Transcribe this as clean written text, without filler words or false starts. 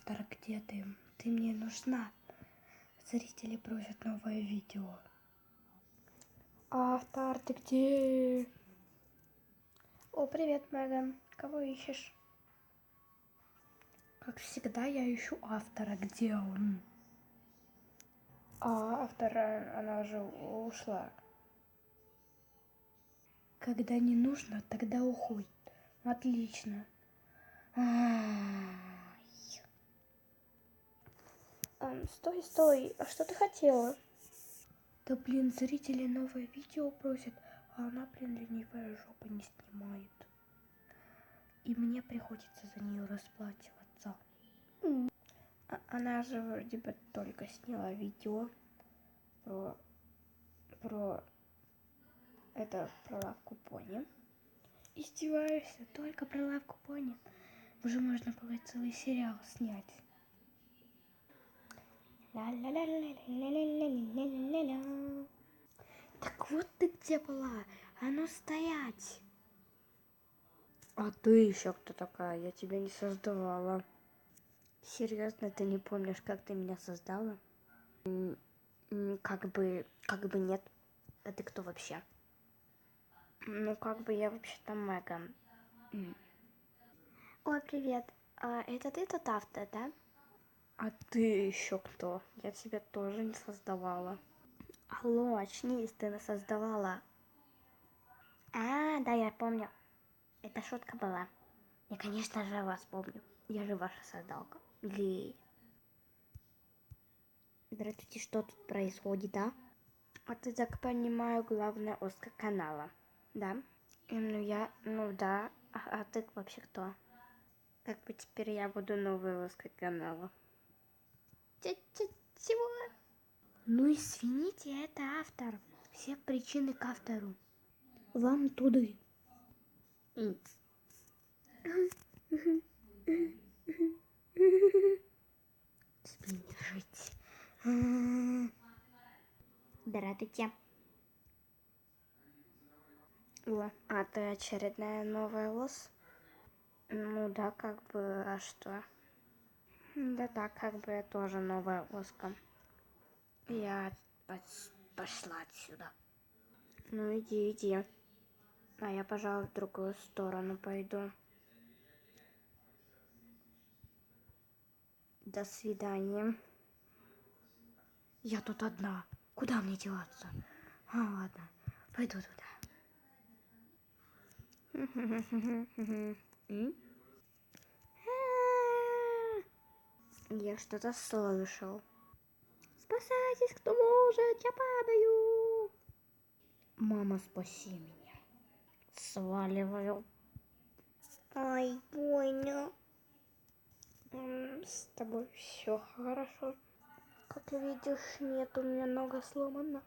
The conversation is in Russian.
Автор, где ты? Ты мне нужна. Зрители просят новое видео. Автор, ты где? О, привет, Меган. Кого ищешь? Как всегда, я ищу автора. Где он? Автора, она уже ушла. Когда не нужно, тогда уходит. Отлично. Стой. А что ты хотела? Да блин, зрители новое видео просят, а она, ленивая жопа не снимает. И мне приходится за нее расплачиваться. Она же вроде бы только сняла видео про лавку пони. Издеваешься? Только про лавку пони? Уже можно было целый сериал снять. Так вот ты где была? А ну стоять! А ты еще кто такая? Я тебя не создавала. Серьезно, ты не помнишь, как ты меня создала? Как бы нет. А ты кто вообще? Ну, как бы я вообще-то Меган. Ой, привет. Это ты тот автор, да? А ты еще кто? Я тебя тоже не создавала. Алло, очнись, ты нас создавала. Да, я помню. Это шутка была. Я, конечно же, вас помню. Я же ваша создалка. Здравствуйте, что тут происходит, а? А ты, так понимаю, главная Оска канала, да? Ну да. А ты вообще кто? Как бы теперь я буду новой Оской канала. Чего? Ну извините, это автор. Все причины к автору. Вам туды. Тебе не жить. Здравствуйте. О, а ты очередная новая лос? Ну да, как бы, а что? Да так, как бы я тоже новая Оска. Я пошла отсюда. Ну иди. А я, пожалуй, в другую сторону пойду. До свидания. Я тут одна. Куда мне деваться? Ладно, пойду туда. Я что-то слышал. Спасайтесь, кто может, я падаю. Мама, спаси меня. Сваливаю. Ай, больно. С тобой все хорошо. Как видишь, нет, у меня нога сломана.